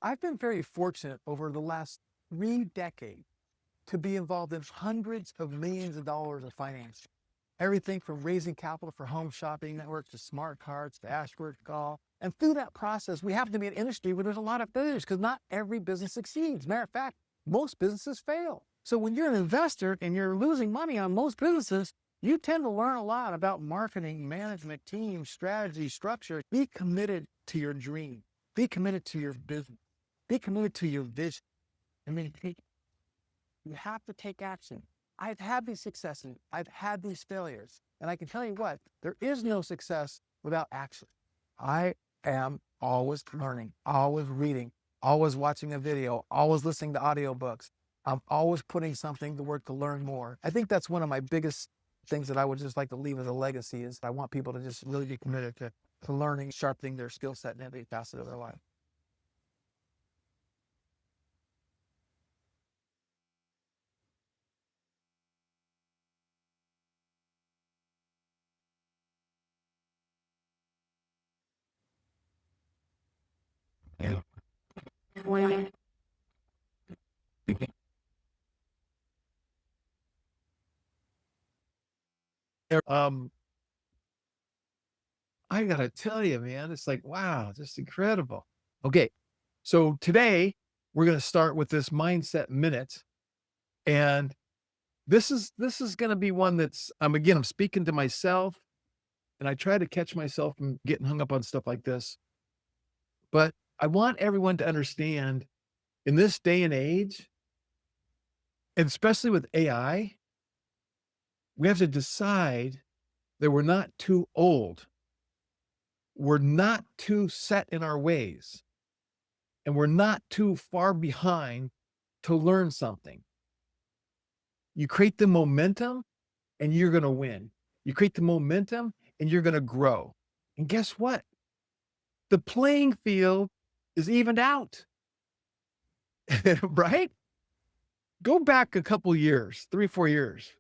I've been very fortunate over the last 3 decades to be involved in hundreds of millions of dollars of finance. Everything from raising capital for home shopping networks to smart cards to Ashford Golf. And through that process, we happen to be an industry where there's a lot of failures because not every business succeeds. Matter of fact, most businesses fail. So when you're an investor and you're losing money on most businesses, you tend to learn a lot about marketing, management, team, strategy, structure. Be committed to your dream. Be committed to your business. Be committed to your vision. I mean, you have to take action. I've had these successes. I've had these failures. And I can tell you what, there is no success without action. I am always learning, always reading, always watching a video, always listening to audiobooks. I'm always putting something to work to learn more. I think that's one of my biggest things that I would just like to leave as a legacy is I want people to just really be committed to learning, sharpening their skill set in every facet of their life. Yeah. Um, I gotta tell you, man, it's like, wow, just incredible. Okay, so today we're gonna start with this mindset minute, and this is gonna be one that's I'm speaking to myself, and I try to catch myself from getting hung up on stuff like this. But I want everyone to understand in this day and age, and especially with AI, we have to decide that we're not too old. We're not too set in our ways, and we're not too far behind to learn something. You create the momentum and you're going to win. You create the momentum and you're going to grow. And guess what? The playing field is evened out, right? Go back a couple years, 3, 4 years.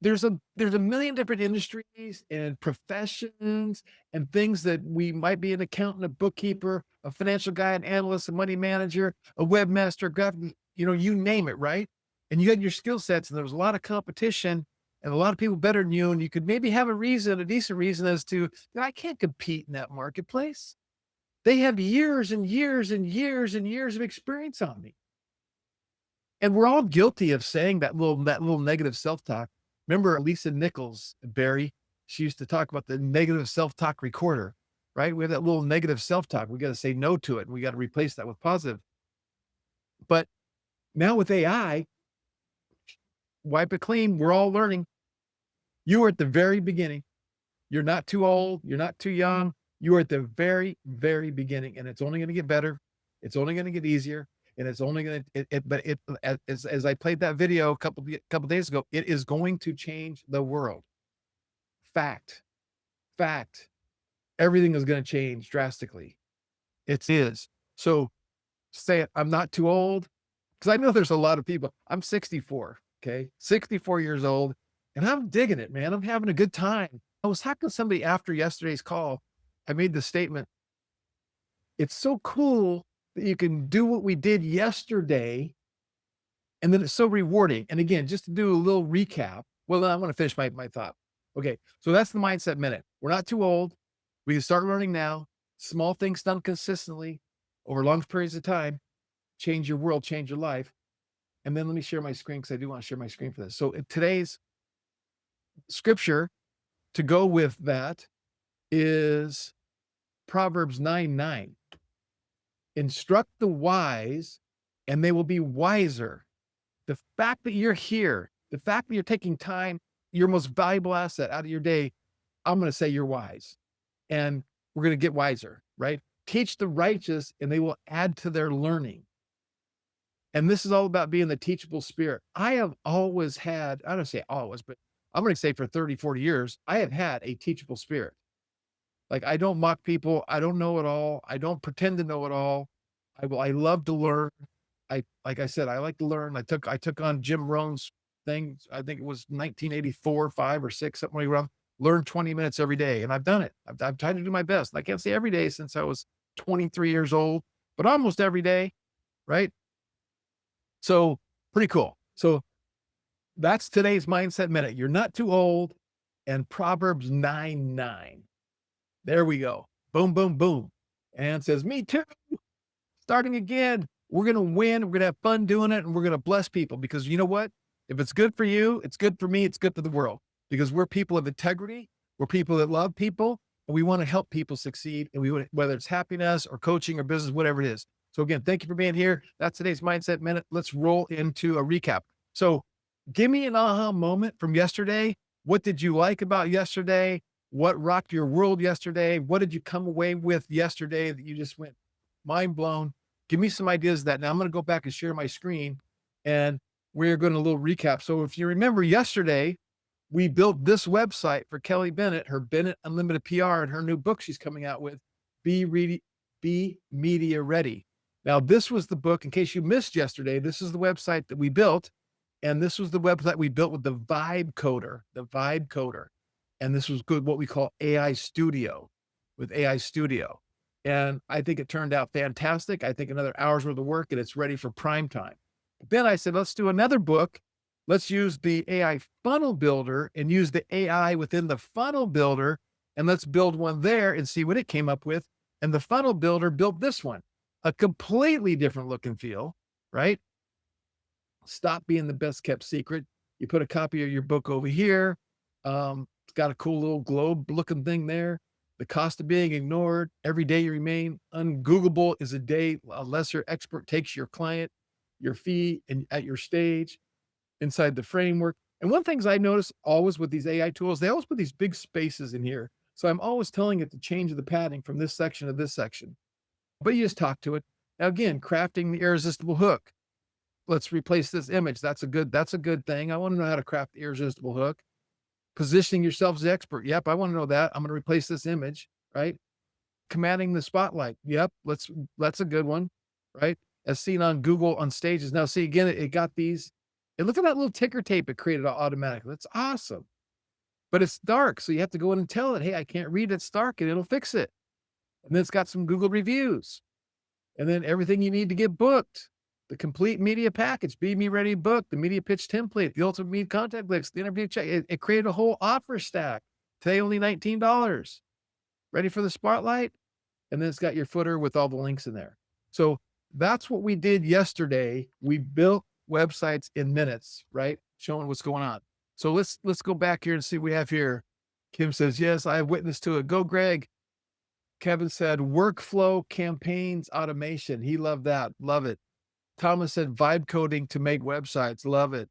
There's a million different industries and professions and things that we might be an accountant, a bookkeeper, a financial guy, an analyst, a money manager, a webmaster, graphic, you name it, right? And you had your skill sets and there was a lot of competition and a lot of people better than you. And you could maybe have a decent reason as to, I can't compete in that marketplace. They have years and years and years and years of experience on me. And we're all guilty of saying that little negative self-talk. Remember Lisa Nichols, Barry, she used to talk about the negative self-talk recorder, right? We have that little negative self-talk. We got to say no to it. And we got to replace that with positive. But now with AI, wipe it clean. We're all learning. You are at the very beginning. You're not too old. You're not too young. You are at the very, very beginning, and it's only going to get better. It's only going to get easier, and it's only going to. But as I played that video a couple days ago, it is going to change the world. Fact, fact. Everything is going to change drastically. It is. So say it. I'm not too old because I know there's a lot of people. I'm 64. Okay, 64 years old, and I'm digging it, man. I'm having a good time. I was talking to somebody after yesterday's call. I made the statement, it's so cool that you can do what we did yesterday, and then it's so rewarding. And again, just to do a little recap, well, I want to finish my thought. Okay, so that's the mindset minute. We're not too old. We can start learning now. Small things done consistently over long periods of time change your world, change your life. And then let me share my screen because I do want to share my screen for this. So today's scripture to go with that is Proverbs 9:9. Instruct the wise and they will be wiser. The fact that you're here, the fact that you're taking time, your most valuable asset out of your day, I'm going to say you're wise. And we're going to get wiser, right? Teach the righteous and they will add to their learning. And this is all about being the teachable spirit. I have always had, I don't say always, but I'm going to say for 30, 40 years, I have had a teachable spirit. Like I don't mock people. I don't know it all. I don't pretend to know it all. I love to learn. Like I said, I like to learn. I took on Jim Rohn's thing. I think it was 1984, 5 or 6, something around. Learn 20 minutes every day. And I've done it. I've tried to do my best. I can't say every day since I was 23 years old, but almost every day, right? So pretty cool. So that's today's Mindset Minute. You're not too old. And Proverbs 9:9. There we go. Boom, boom, boom. And it says, me too. Starting again. We're going to win. We're going to have fun doing it. And we're going to bless people because you know what? If it's good for you, it's good for me. It's good for the world because we're people of integrity. We're people that love people and we want to help people succeed. And whether it's happiness or coaching or business, whatever it is. So again, thank you for being here. That's today's Mindset Minute. Let's roll into a recap. So give me an aha moment from yesterday. What did you like about yesterday? What rocked your world yesterday? What did you come away with yesterday that you just went mind blown? Give me some ideas of that. Now I'm going to go back and share my screen and we're going to a little recap. So if you remember yesterday, we built this website for Kelly Bennett, her Bennett Unlimited PR and her new book she's coming out with, Be Media Ready. Now, this was the book, in case you missed yesterday, this is the website that we built. And this was the website we built with the Vibe Coder. And this was good, what we call AI Studio with AI Studio. And I think it turned out fantastic. I think another hour's worth of work and it's ready for prime time. But then I said, let's do another book. Let's use the AI funnel builder and use the AI within the funnel builder. And let's build one there and see what it came up with. And the funnel builder built this one, a completely different look and feel, right? Stop being the best kept secret. You put a copy of your book over here. It's got a cool little globe looking thing there. The cost of being ignored. Every day you remain ungoogleable is a day a lesser expert takes your client, your fee, and at your stage inside the framework. And one things I notice always with these AI tools, they always put these big spaces in here. So I'm always telling it to change the padding from this section to this section. But you just talk to it. Now again, crafting the irresistible hook. Let's replace this image. That's a good thing. I want to know how to craft the irresistible hook. Positioning yourself as the expert. Yep, I want to know that. I'm going to replace this image, right? Commanding the spotlight. Yep, that's a good one, right? As seen on Google on stages. Now, see again, it got these. And look at that little ticker tape it created automatically. That's awesome. But it's dark, so you have to go in and tell it, hey, I can't read. It's dark, and it'll fix it. And then it's got some Google reviews, and then everything you need to get booked. The complete media package, Be Me Ready book, the media pitch template, the ultimate media contact list, the interview check. It created a whole offer stack. Today, only $19. Ready for the spotlight? And then it's got your footer with all the links in there. So that's what we did yesterday. We built websites in minutes, right? Showing what's going on. So let's go back here and see what we have here. Kim says, yes, I have witness to it. Go, Greg. Kevin said, workflow campaigns automation. He loved that. Love it. Thomas said, vibe coding to make websites. Love it.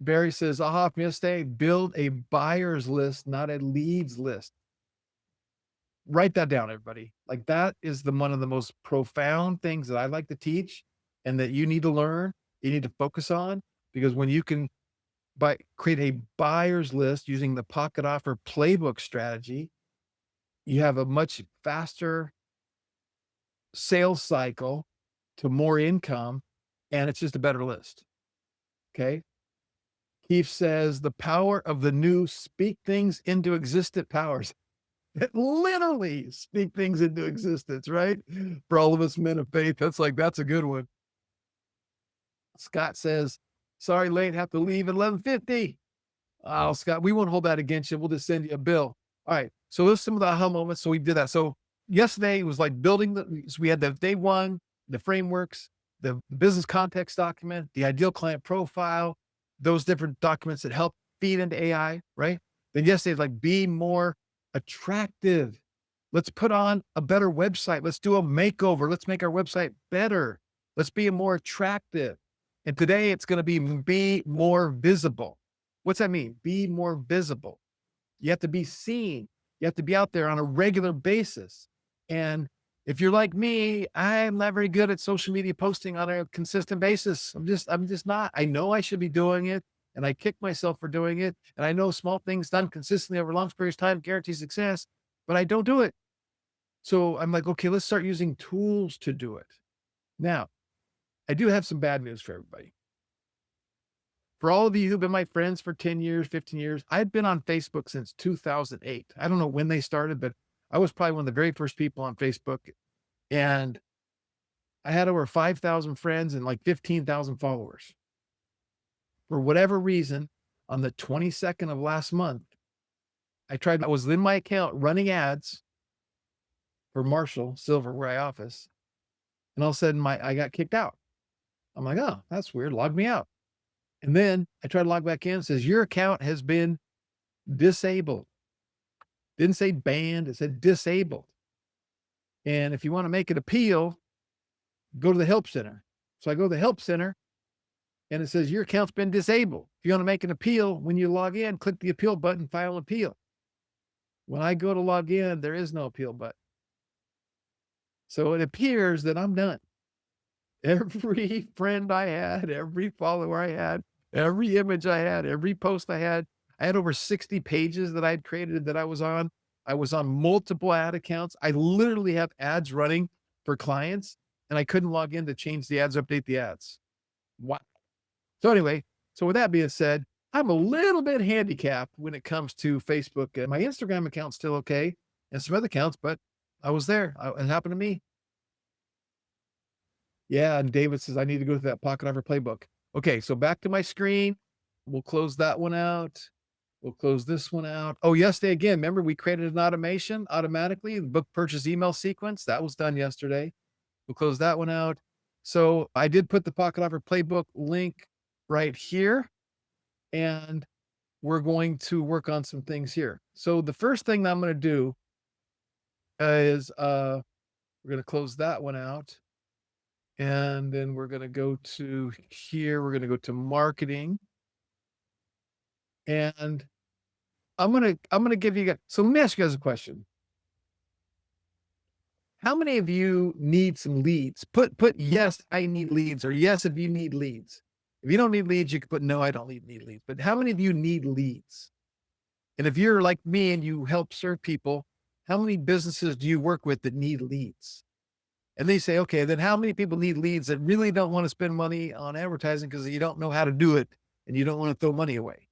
Barry says, aha, from yesterday, build a buyer's list, not a leads list. Write that down, everybody. Like that is one of the most profound things that I like to teach and that you need to learn, you need to focus on, because when you can create a buyer's list using the pocket offer playbook strategy, you have a much faster sales cycle to more income, and it's just a better list. Okay. Keith says the power of the new speak things into existent powers. It literally speak things into existence, right? For all of us men of faith, that's a good one. Scott says, sorry, late, have to leave at 11:50. Oh, Scott, we won't hold that against you. We'll just send you a bill. All right. So those are some of the aha moments. So we did that. So yesterday it was like so we had the day one, the frameworks, the business context document, the ideal client profile, those different documents that help feed into AI, right? Then yesterday it's like be more attractive. Let's put on a better website. Let's do a makeover. Let's make our website better. Let's be more attractive. And today it's going to be more visible. What's that mean? Be more visible. You have to be seen. You have to be out there on a regular basis. And if you're like me, I'm not very good at social media posting on a consistent basis. I'm just not. I know I should be doing it and I kick myself for doing it. And I know small things done consistently over long periods of time guarantee success, but I don't do it. So I'm like, okay, let's start using tools to do it. Now, I do have some bad news for everybody. For all of you who've been my friends for 10 years, 15 years, I've been on Facebook since 2008. I don't know when they started, but I was probably one of the very first people on Facebook. And I had over 5,000 friends and like 15,000 followers. For whatever reason, on the 22nd of last month, I was in my account running ads for Marshall Silver, where I office, and all of a sudden I got kicked out. I'm like, oh, that's weird. Log me out. And then I try to log back in. It says your account has been disabled. Didn't say banned, it said disabled. And if you want to make an appeal, go to the help center. So I go to the help center and it says your account's been disabled. If you want to make an appeal, when you log in, click the appeal button, file an appeal. When I go to log in, there is no appeal button. So it appears that I'm done. Every friend I had, every follower I had, every image I had, every post I had over 60 pages that I'd created that I was on. I was on multiple ad accounts. I literally have ads running for clients, and I couldn't log in to change the ads, update the ads. Wow. So anyway, so with that being said, I'm a little bit handicapped when it comes to Facebook. And my Instagram account's still okay, and some other accounts, but I was there. It happened to me. Yeah, and David says, "I need to go through that pocket offer playbook." Okay, so back to my screen. We'll close that one out. We'll close this one out. Oh, yesterday again, remember we created an automation automatically, the book purchase email sequence. That was done yesterday. We'll close that one out. So I did put the pocket offer playbook link right here, and we're going to work on some things here. So the first thing that I'm going to do is we're going to close that one out. And then we're going to go to here. We're going to go to marketing. And I'm going to give you guys, so let me ask you guys a question. How many of you need some leads? Put yes, I need leads, or yes, if you need leads. If you don't need leads, you can put no, I don't need leads. But how many of you need leads? And if you're like me and you help serve people, how many businesses do you work with that need leads? And they say, okay, then how many people need leads that really don't want to spend money on advertising because you don't know how to do it and you don't want to throw money away?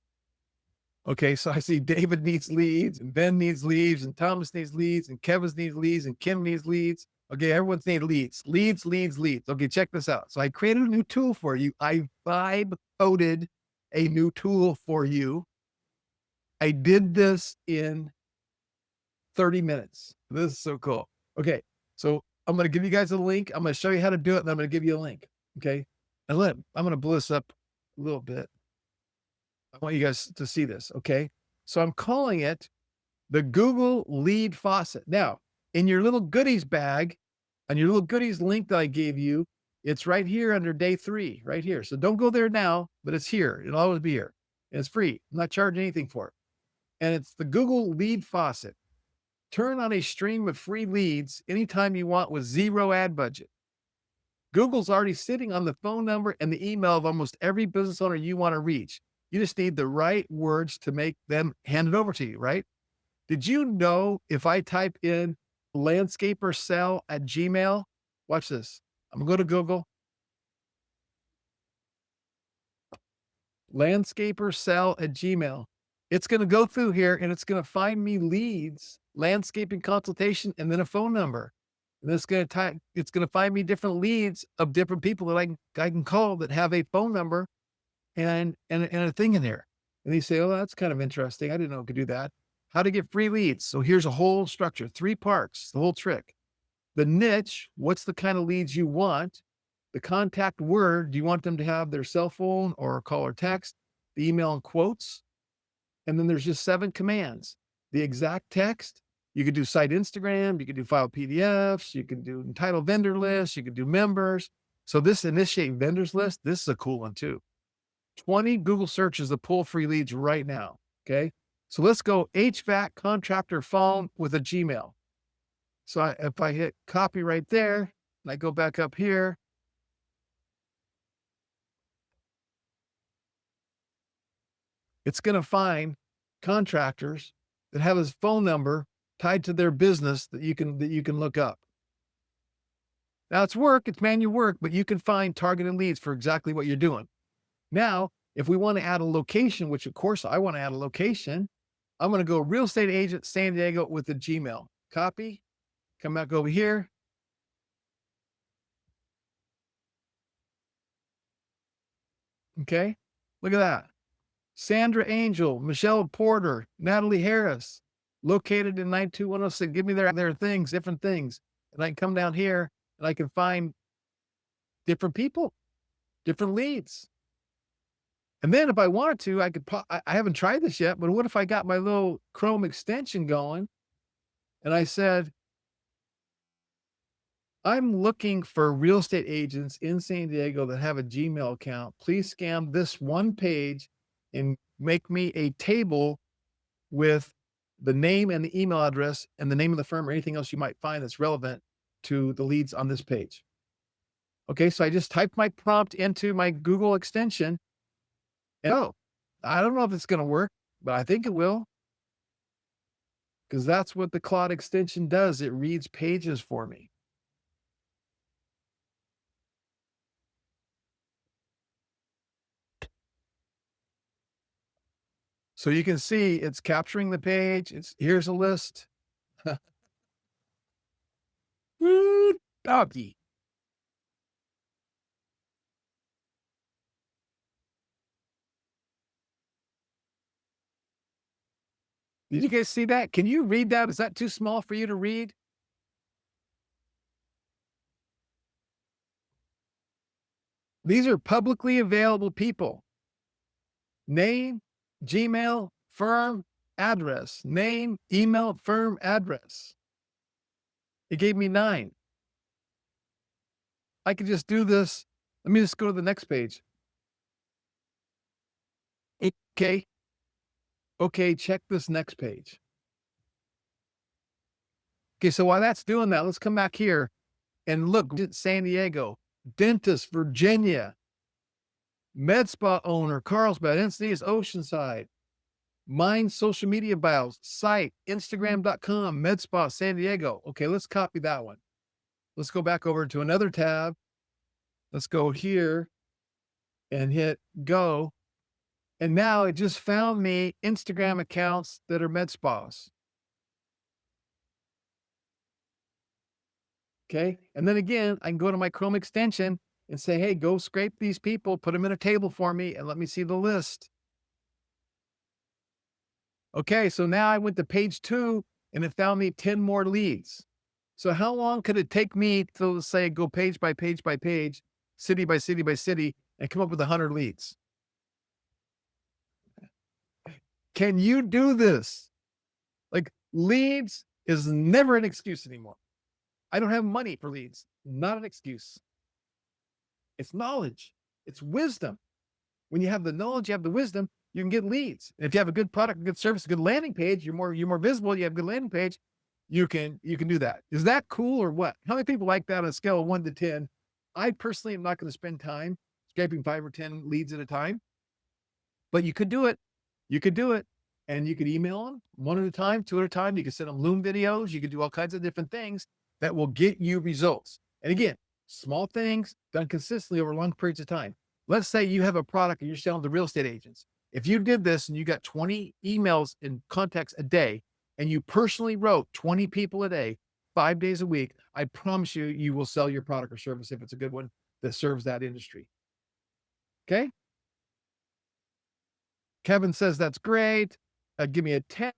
Okay, so I see David needs leads, and Ben needs leads, and Thomas needs leads, and Kevin needs leads, and Kim needs leads. Okay, everyone's need leads. Leads, leads, leads. Okay, check this out. So I created a new tool for you. I vibe coded a new tool for you. I did this in 30 minutes. This is so cool. Okay, so I'm going to give you guys a link. I'm going to show you how to do it, and I'm going to give you a link. Okay, and I'm going to blow this up a little bit. I want you guys to see this. Okay, so I'm calling it the Google Lead Faucet. Now, in your little goodies bag, on your little goodies link that I gave you, it's right here under day 3, right here. So don't go there now, but it's here. It'll always be here. And it's free. I'm not charging anything for it. And it's the Google Lead Faucet. Turn on a stream of free leads anytime you want with zero ad budget. Google's already sitting on the phone number and the email of almost every business owner you want to reach. You just need the right words to make them hand it over to you, right? Did you know if I type in landscaper sell at Gmail, watch this. I'm going to go to Google, landscaper sell at Gmail. It's going to go through here and it's going to find me leads, landscaping consultation, and then a phone number. And it's going to find me different leads of different people that I can call that have a phone number and a thing in there. And they say, oh, that's kind of interesting. I didn't know it could do that. How to get free leads. So here's a whole structure, 3 parts, the whole trick. The niche, what's the kind of leads you want? The contact word, do you want them to have their cell phone or call or text? The email and quotes. And then there's just 7 commands. The exact text, you could do site Instagram, you could do file PDFs, you can do entitle vendor lists, you could do members. So this initiate vendors list, this is a cool one too. 20 Google searches to pull free leads right now. Okay. So let's go HVAC contractor phone with a Gmail. So if I hit copy right there, and I go back up here, it's going to find contractors that have his phone number tied to their business that you can look up. Now it's work, it's manual work, but you can find targeted leads for exactly what you're doing. Now, if we want to add a location, which of course I want to add a location, I'm going to go real estate agent San Diego with the Gmail. Copy, come back over here. Okay. Look at that. Sandra Angel, Michelle Porter, Natalie Harris, located in 92106. Give me their things, different things. And I can come down here and I can find different people, different leads. And then if I wanted to, I could, I haven't tried this yet, but what if I got my little Chrome extension going and I said, I'm looking for real estate agents in San Diego that have a Gmail account. Please scan this one page and make me a table with the name and the email address and the name of the firm or anything else you might find that's relevant to the leads on this page. Okay, so I just typed my prompt into my Google extension. And I don't know if it's going to work, but I think it will because that's what the Claude extension does. It reads pages for me. So you can see it's capturing the page. Here's a list. Woo, doggy. Did you guys see that? Can you read that? Is that too small for you to read? These are publicly available people. Name, Gmail, firm, address. Name, email, firm, address. It gave me 9. I could just do this. Let me just go to the next page. Okay. Okay, check this next page. Okay, so while that's doing that, let's come back here and look. San Diego, dentist, Virginia, med spa owner, Carlsbad, NC Oceanside, mine social media bios, site, Instagram.com, med spa, San Diego. Okay, let's copy that one. Let's go back over to another tab. Let's go here and hit go. And now it just found me Instagram accounts that are med spas. Okay. And then again, I can go to my Chrome extension and say, hey, go scrape these people, put them in a table for me, and let me see the list. Okay. So now I went to page 2 and it found me 10 more leads. So how long could it take me to say go page by page by page, city by city by city, and come up with 100 leads? Can you do this? Like leads is never an excuse anymore. I don't have money for leads. Not an excuse. It's knowledge. It's wisdom. When you have the knowledge, you have the wisdom, you can get leads. And if you have a good product, a good service, a good landing page, you're more visible, you have a good landing page, you can do that. Is that cool or what? How many people like that on a scale of 1 to 10? I personally am not going to spend time scraping 5 or 10 leads at a time, but you could do it. You could do it. And you could email them 1 at a time, 2 at a time. You can send them Loom videos. You could do all kinds of different things that will get you results. And again, small things done consistently over long periods of time. Let's say you have a product and you're selling to real estate agents. If you did this and you got 20 emails and contacts a day, and you personally wrote 20 people a day, 5 days a week, I promise you, you will sell your product or service if it's a good one that serves that industry. Okay. Kevin says that's great. Give me a 10,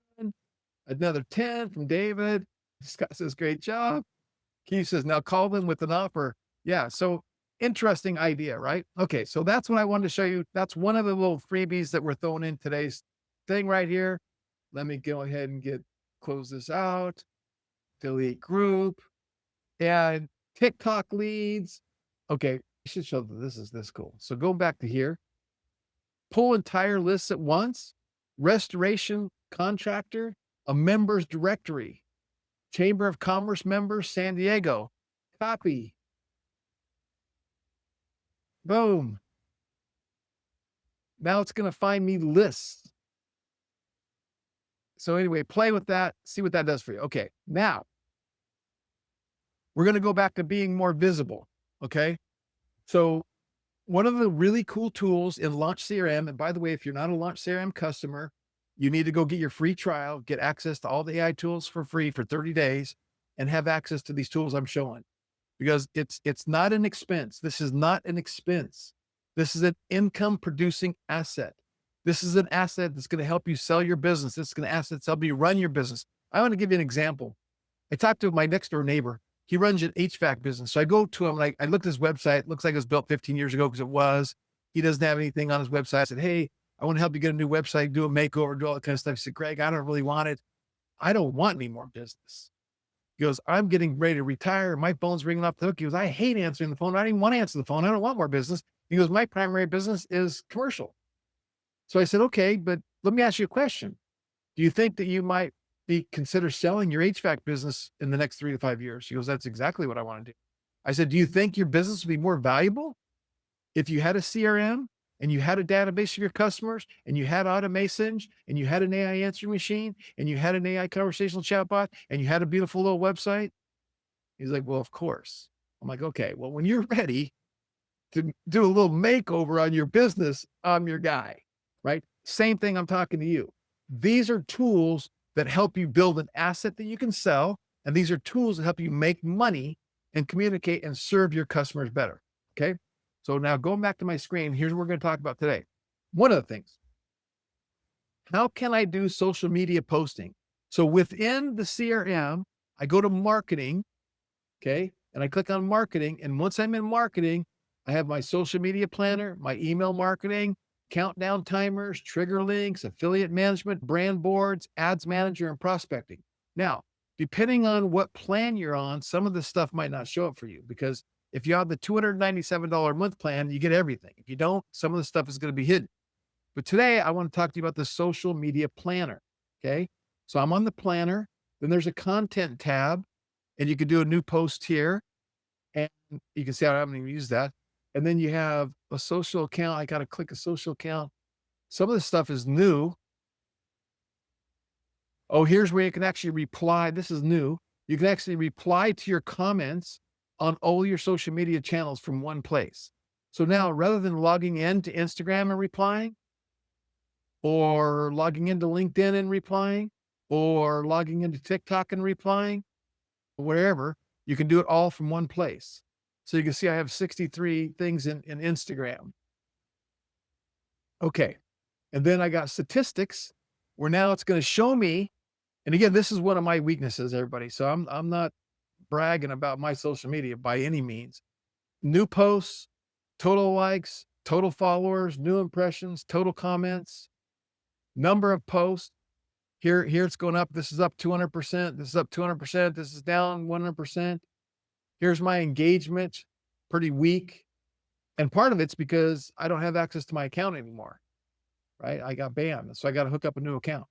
another 10 from David. Scott says, great job. Keith says, now call them with an offer. Yeah. So interesting idea, right? Okay. So that's what I wanted to show you. That's one of the little freebies that we're throwing in today's thing right here. Let me go ahead and close this out, delete group and TikTok leads. Okay. I should show that this is this cool. So go back to here, pull entire lists at once, restoration contractor, a members directory, Chamber of Commerce members, San Diego, copy. Boom. Now it's going to find me lists. So anyway, play with that, see what that does for you. Okay. Now we're going to go back to being more visible. Okay. So one of the really cool tools in Launch CRM, and by the way, if you're not a Launch CRM customer, you need to go get your free trial, get access to all the AI tools for free for 30 days and have access to these tools I'm showing because it's not an expense. This is not an expense. This is an income producing asset. This is an asset that's going to help you sell your business. This is going to assets help you run your business. I want to give you an example. I talked to my next door neighbor. He runs an HVAC business. So I go to him, like, I looked at his website. It looks like it was built 15 years ago because it was. He doesn't have anything on his website. I said, hey, I want to help you get a new website, do a makeover, do all that kind of stuff. He said, Greg, I don't really want it. I don't want any more business. He goes, I'm getting ready to retire. My phone's ringing off the hook. He goes, I hate answering the phone. I don't even want to answer the phone. I don't want more business. He goes, my primary business is commercial. So I said, okay, but let me ask you a question. Do you think that you might consider selling your HVAC business in the next 3 to 5 years? He goes, that's exactly what I want to do. I said, do you think your business would be more valuable if you had a CRM and you had a database of your customers and you had automation and you had an AI answering machine and you had an AI conversational chatbot and you had a beautiful little website? He's like, well, of course. I'm like, okay, well, when you're ready to do a little makeover on your business, I'm your guy, right? Same thing, I'm talking to you. These are tools that help you build an asset that you can sell. And these are tools that help you make money and communicate and serve your customers better. Okay. So now going back to my screen, here's what we're going to talk about today. One of the things, how can I do social media posting? So within the CRM, I go to marketing. Okay. And I click on marketing. And once I'm in marketing, I have my social media planner, my email marketing, countdown timers, trigger links, affiliate management, brand boards, ads manager, and prospecting. Now, depending on what plan you're on, some of this stuff might not show up for you because if you have the $297 a month plan, you get everything. If you don't, some of the stuff is going to be hidden. But today I want to talk to you about the social media planner. Okay. So I'm on the planner. Then there's a content tab and you can do a new post here. And you can see I haven't even used that. And then you have a social account. I got to click a social account. Some of this stuff is new. Oh, here's where you can actually reply. This is new. You can actually reply to your comments on all your social media channels from one place. So now rather than logging in to Instagram and replying, or logging into LinkedIn and replying, or logging into TikTok and replying, wherever, you can do it all from one place. So you can see I have 63 things in Instagram. Okay. And then I got statistics where now it's going to show me. And again, this is one of my weaknesses, everybody. So I'm not bragging about my social media by any means. New posts, total likes, total followers, new impressions, total comments, number of posts. Here it's going up. This is up 200%. This is up 200%. This is down 100%. Here's my engagement, pretty weak. And part of it's because I don't have access to my account anymore, right? I got banned. So I got to hook up a new account.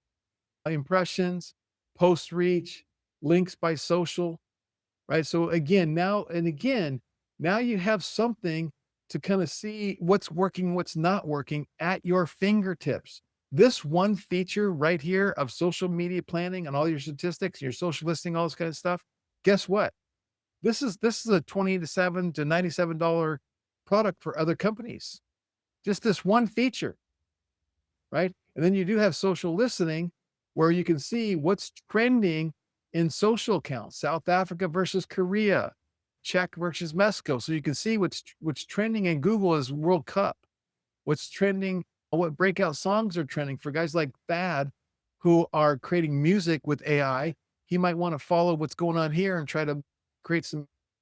Impressions, post reach, links by social, right? So again, now you have something to kind of see what's working, what's not working at your fingertips. This one feature right here of social media planning and all your statistics, your social listing, all this kind of stuff. Guess what? This is a $27 to $97 product for other companies. Just this one feature, right? And then you do have social listening where you can see what's trending in social accounts, South Africa versus Korea, Czech versus Mexico. So you can see what's trending in Google is World Cup. What's trending, what breakout songs are trending for guys like Thad who are creating music with AI. He might want to follow what's going on here and try to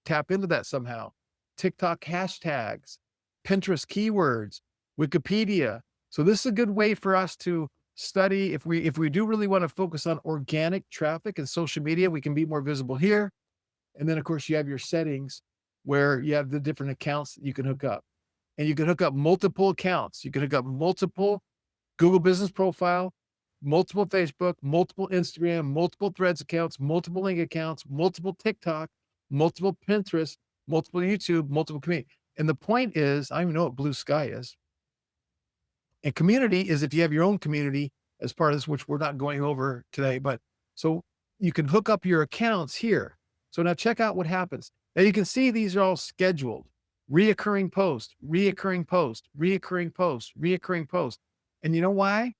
tap into that somehow. TikTok hashtags, Pinterest keywords, Wikipedia. So this is a good way for us to study. If we do really want to focus on organic traffic and social media, we can be more visible here. And then of course you have your settings where you have the different accounts that you can hook up. And you can hook up multiple accounts. You can hook up multiple Google Business Profile, multiple Facebook, multiple Instagram, multiple Threads accounts, multiple link accounts, multiple TikTok, multiple Pinterest, multiple YouTube, multiple community. And the point is, I don't even know what Blue Sky is. And community is if you have your own community as part of this, which we're not going over today, but so you can hook up your accounts here. So now check out what happens. Now you can see these are all scheduled. Reoccurring post, reoccurring post, reoccurring post, reoccurring post. And you know why?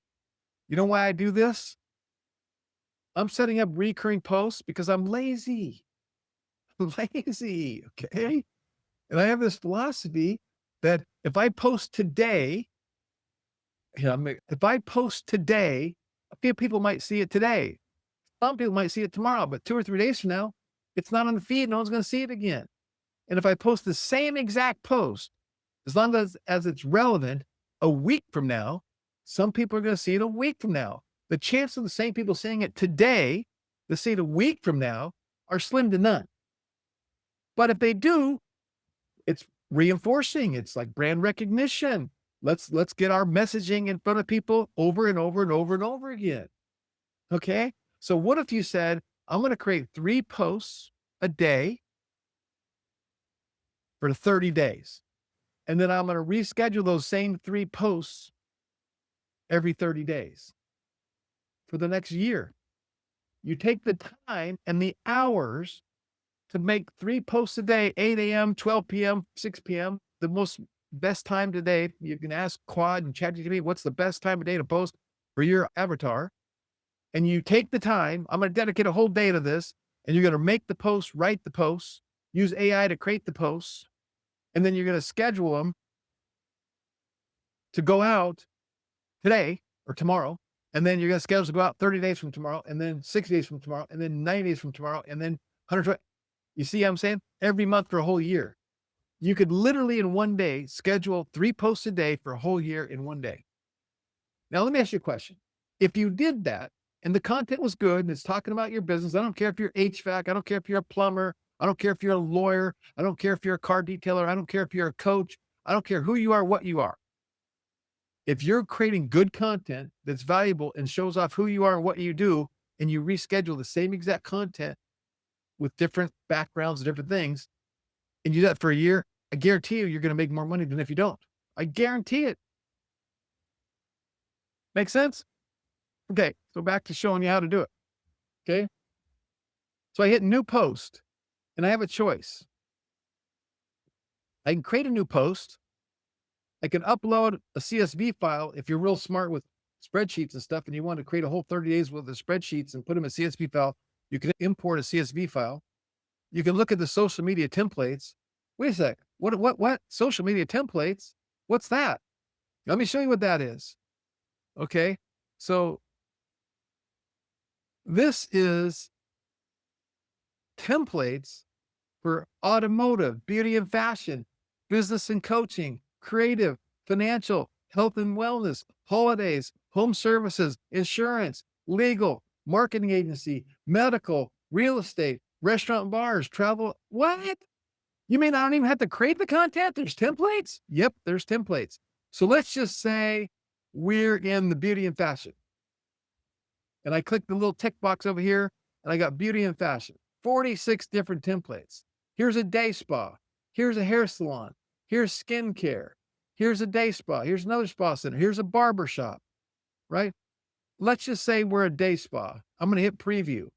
You know why I do this? I'm setting up recurring posts because I'm lazy. Lazy, okay? And I have this philosophy that if I post today, if I post today, a few people might see it today. Some people might see it tomorrow, but 2 or 3 days from now, it's not on the feed. No one's gonna see it again. And if I post the same exact post, as long as it's relevant a week from now, some people are gonna see it a week from now. The chance of the same people seeing it today to see it a week from now are slim to none. But if they do, it's reinforcing. It's like brand recognition. Let's get our messaging in front of people over and over and over and over again. Okay? So what if you said, I'm gonna create 3 posts a day for 30 days, and then I'm gonna reschedule those same 3 posts every 30 days for the next year. You take the time and the hours to make 3 posts a day, 8 AM, 12 PM, 6 PM, the most best time today. You can ask Claude and ChatGPT, what's the best time of day to post for your avatar? And you take the time, I'm gonna dedicate a whole day to this, and you're gonna make the posts, write the posts, use AI to create the posts, and then you're gonna schedule them to go out today or tomorrow, and then you're gonna schedule to go out 30 days from tomorrow, and then 60 days from tomorrow, and then 90 days from tomorrow, and then 120. You see what I'm saying? Every month for a whole year. You could literally in one day schedule 3 posts a day for a whole year in one day. Now, let me ask you a question. If you did that and the content was good and it's talking about your business, I don't care if you're HVAC, I don't care if you're a plumber, I don't care if you're a lawyer, I don't care if you're a car detailer, I don't care if you're a coach, I don't care who you are, what you are. If you're creating good content that's valuable and shows off who you are and what you do, and you reschedule the same exact content with different backgrounds and different things, and you do that for a year, I guarantee you, you're going to make more money than if you don't. I guarantee it. Make sense? Okay. So back to showing you how to do it. Okay. So I hit new post and I have a choice. I can create a new post. I can upload a CSV file. If you're real smart with spreadsheets and stuff and you want to create a whole 30 days worth of spreadsheets and put them in a CSV file, you can import a CSV file. You can look at the social media templates. Wait a sec. What? Social media templates? What's that? Let me show you what that is. Okay. So this is templates for automotive, beauty and fashion, business and coaching, creative, financial, health and wellness, holidays, home services, insurance, legal, marketing agency, medical, real estate, restaurant and bars, travel. What? You mean I don't even have to create the content? There's templates? Yep, there's templates. So let's just say we're in the beauty and fashion. And I click the little tick box over here and I got beauty and fashion, 46 different templates. Here's a day spa. Here's a hair salon. Here's skincare. Here's a day spa. Here's another spa center. Here's a barber shop, right? Let's just say we're a day spa. I'm going to hit preview.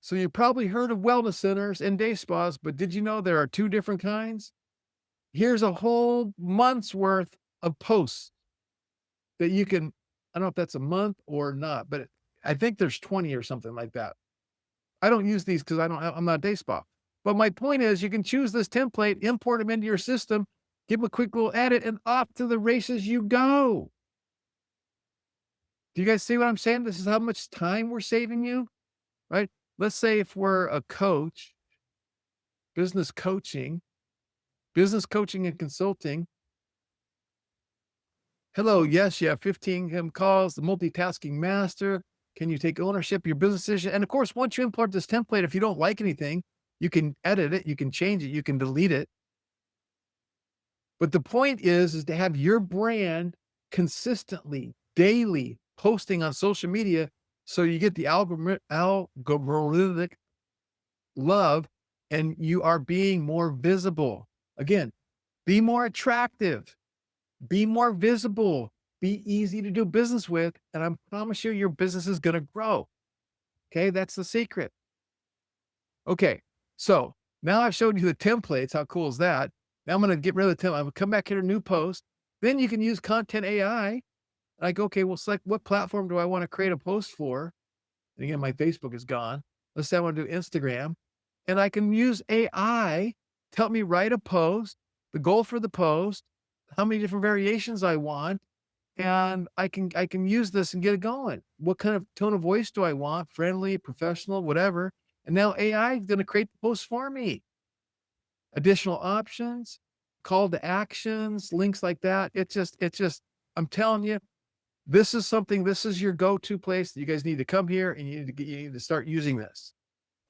So you probably heard of wellness centers and day spas, but did you know there are 2 different kinds? Here's a whole month's worth of posts that you can, I don't know if that's a month or not, but I think there's 20 or something like that. I don't use these because I'm not a day spa. But my point is you can choose this template, import them into your system, give them a quick little edit, and off to the races you go. Do you guys see what I'm saying? This is how much time we're saving you, right? Let's say if we're a coach, business coaching, and consulting. Hello, yes, you have 15 calls, the multitasking master. Can you take ownership of your business decision? And of course, once you import this template, if you don't like anything, you can edit it, you can change it, you can delete it. But the point is to have your brand consistently, daily posting on social media so you get the algorithmic love and you are being more visible. Again, be more attractive, be more visible, be easy to do business with, and I promise you your business is going to grow. Okay, that's the secret. Okay, so now I've showed you the templates. How cool is that? Now I'm going to get rid of the template. I'm going to come back here to new post. Then you can use content AI. Like, okay, well, select what platform do I want to create a post for? And again, my Facebook is gone. Let's say I want to do Instagram. And I can use AI help me write a post, the goal for the post, how many different variations I want, and I can use this and get it going. What kind of tone of voice do I want? Friendly, professional, whatever. And now AI is gonna create the post for me. Additional options, call to actions, links like that. It's just I'm telling you, this is your go-to place. You guys need to come here and you need to start using this.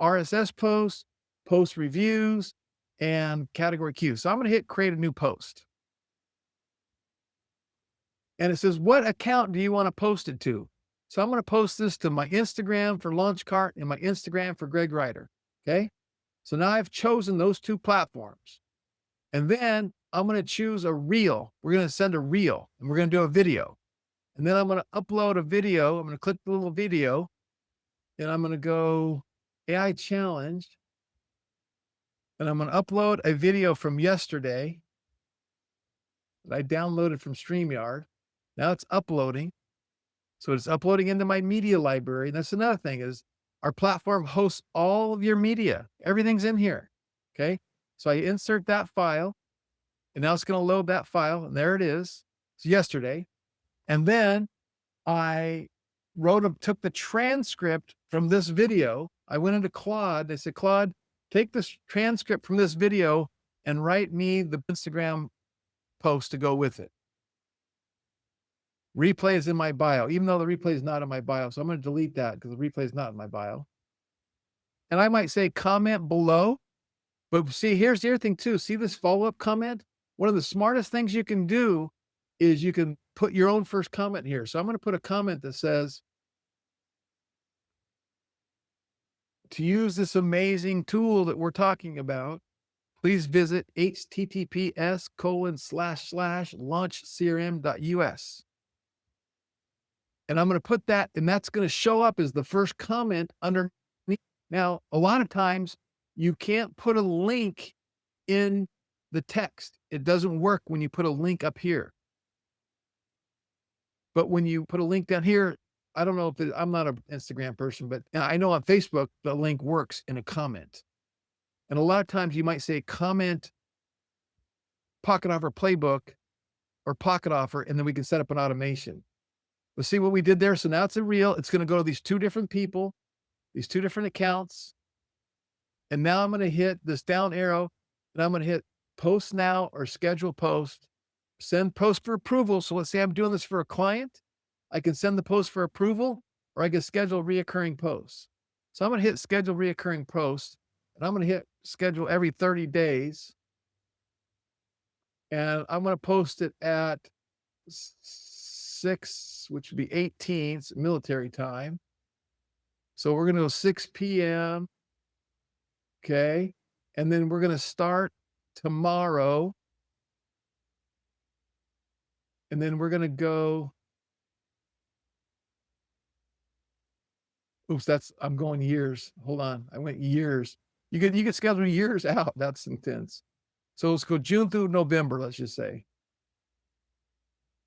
RSS posts, post reviews, and category Q. So I'm gonna hit create a new post. And it says, what account do you want to post it to? So I'm going to post this to my Instagram for Launchcart and my Instagram for Greg Ryder. Okay. So now I've chosen those two platforms. And then I'm going to choose a reel. We're going to send a reel and we're going to do a video. And then I'm going to upload a video. I'm going to click the little video and I'm going to go AI challenge. And I'm going to upload a video from yesterday that I downloaded from StreamYard. Now it's uploading. So it's uploading into my media library. And that's another thing is our platform hosts all of your media. Everything's in here. Okay. So I insert that file and now it's going to load that file. And there it is. It's yesterday. And then I took the transcript from this video. I went into Claude. I said, Claude, take this transcript from this video and write me the Instagram post to go with it. Replay is in my bio, even though the replay is not in my bio. So I'm going to delete that because the replay is not in my bio. And I might say comment below. But see, here's the other thing too. See this follow-up comment? One of the smartest things you can do is you can put your own first comment here. So I'm going to put a comment that says, to use this amazing tool that we're talking about, please visit https://launchcrm.us. And I'm going to put that, and that's going to show up as the first comment underneath. Now, a lot of times you can't put a link in the text. It doesn't work when you put a link up here. But when you put a link down here, I don't know if I'm not an Instagram person, but I know on Facebook, the link works in a comment. And a lot of times you might say comment pocket offer playbook or pocket offer, and then we can set up an automation. But see what we did there? So now it's a reel. It's going to go to these two different people, these two different accounts. And now I'm going to hit this down arrow and I'm going to hit post now or schedule post, send post for approval. So let's say I'm doing this for a client. I can send the post for approval or I can schedule reoccurring posts. So I'm going to hit schedule reoccurring posts and I'm going to hit schedule every 30 days. And I'm going to post it at 6, which would be 18, military time. So we're going to go 6 p.m. Okay. And then we're going to start tomorrow. And then we're going to go. Oops, I'm going years. Hold on. I went years. You could schedule years out. That's intense. So let's go June through November, let's just say.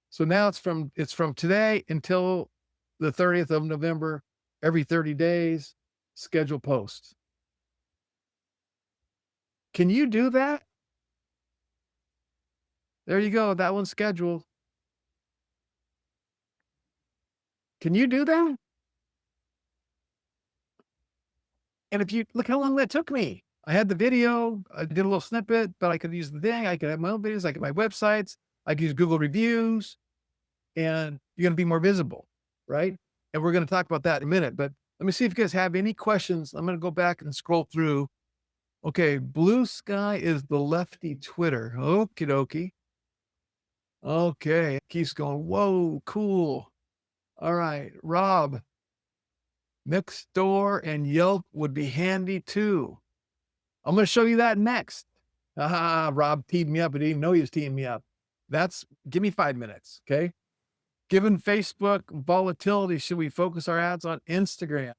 So now it's from today until the 30th of November, every 30 days, schedule post. Can you do that? There you go. That one's scheduled. Can you do that? And if you look how long that took me. I had the video, I did a little snippet, but I could use the thing. I could have my own videos, I could my websites, I could use Google reviews, and you're going to be more visible, right? And we're going to talk about that in a minute, but let me see if you guys have any questions. I'm going to go back and scroll through. Okay, Blue Sky is the lefty Twitter. Okie dokie. Okay, keeps going. Whoa, cool. All right, Rob. Nextdoor and Yelp would be handy too. I'm going to show you that next. Rob teed me up. I didn't even know he was teeing me up. Give me 5 minutes. Okay. Given Facebook volatility, should we focus our ads on Instagram?